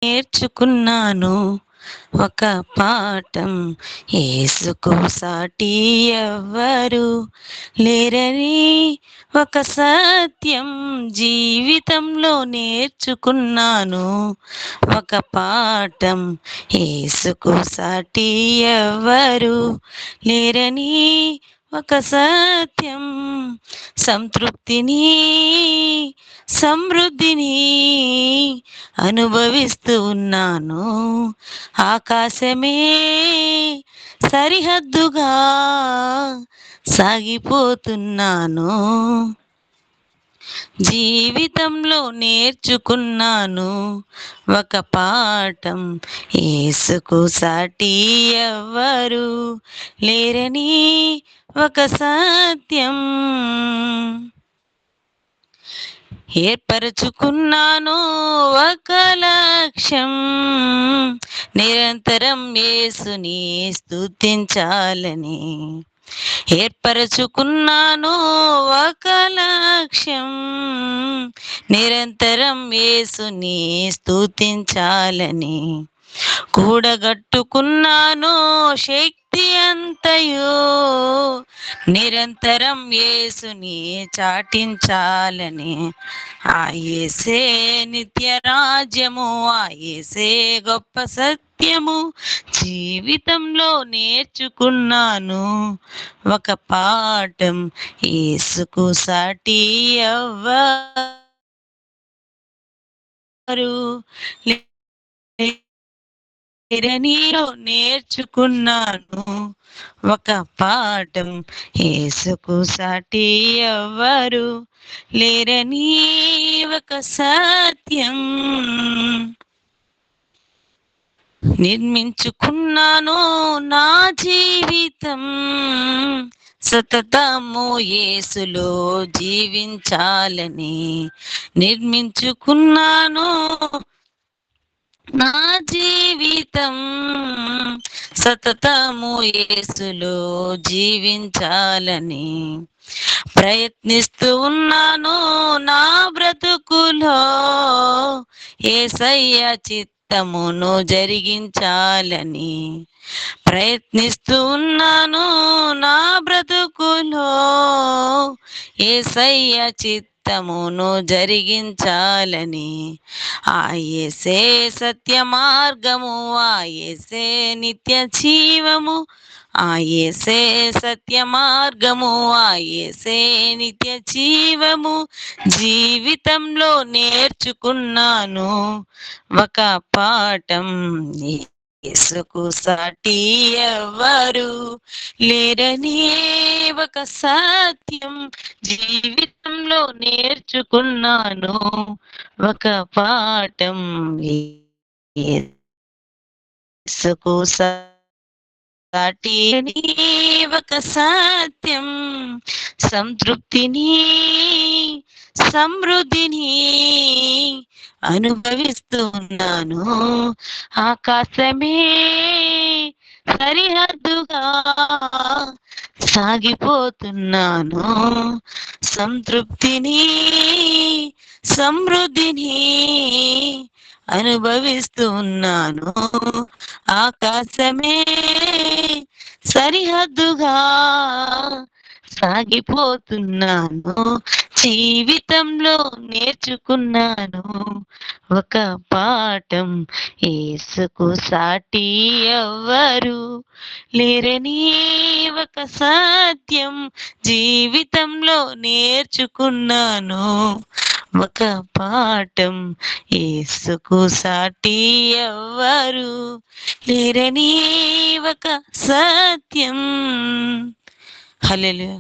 నేర్చుకున్నాను ఒక పాఠం, యేసుకు సాటి ఎవ్వరు లేరని ఒక సత్యం జీవితంలో నేర్చుకున్నాను ఒక పాఠం, యేసుకు సాటి ఎవ్వరు లేరని ఒక సత్యం. సంతృప్తిని సమృద్ధిని అనుభవిస్తూ ఉన్నాను, ఆకాశమే సరిహద్దుగా సాగిపోతున్నాను. జీవితంలో నేర్చుకున్నాను ఒక పాఠం, యేసుకు సాటి ఎవ్వరు లేరని ఒక సత్యం. ఏర్పరచుకున్నాను ఒక లక్ష్యం, నిరంతరం యేసుని స్తుతించాలని. ఏర్పరచుకున్నాను ఒక లక్ష్యం, నిరంతరం యేసుని స్తుతించాలని. కూడగట్టుకున్నాను శక్తి అంతయు, నిరంతరం యేసుని చాటించాలని. ఆ యేసే నిత్య రాజ్యము, ఆ యేసే గొప్ప సత్యము, జీవితంలో నేర్చుకున్నాను ఒక పాఠం, యేసుకు సాటి ఎవ్వరు లేరని నేర్చుకున్నాను ఒక పాఠం, యేసుకు సాటి ఎవ్వరు లేరని ఒక సత్యం. నిర్మించుకున్నాను నా జీవితం, సతతము యేసులో జీవించాలని. నిర్మించుకున్నాను నా జీవితం, సతతము యేసులో జీవించాలని. ప్రయత్నిస్తూ ఉన్నాను నా బ్రతుకులో, యేసయ్య చిత్తమును జరిగించాలని. ప్రయత్నిస్తూ ఉన్నాను నా బ్రతుకులో, యేసయ్య చిత్తమును జరిగించాలని. ఆ యేసే సత్య మార్గము, ఆ యేసే నిత్య జీవము, ఆ యేసే సత్య మార్గము, ఆ యేసే నిత్య జీవము, జీవితంలో నేర్చుకున్నాను ఒక పాఠం, యేసుకు సాటి ఎవ్వరు లేరని ఒక సత్యం. జీవితంలో నేర్చుకున్నాను ఒక పాఠం, యేసుకు సాటి ఒక సత్యం. సంతృప్తిని సమృద్ధిని అనుభవిస్తూ ఉన్నాను, ఆకాశమే సరిహద్దుగా సాగిపోతున్నాను. సంతృప్తిని సమృద్ధిని అనుభవిస్తూ ఉన్నాను, ఆకాశమే సరిహద్దుగా సాగిపోతున్నాను. జీవితంలో నేర్చుకున్నాను ఒక పాఠం, యేసుకు సాటి ఎవ్వరు లేరని ఒక సత్యం. జీవితంలో నేర్చుకున్నాను ఒక పాఠం, యేసుకు సాటి ఎవ్వరు లేరని ఒక సత్యం. హల్లెలూయా.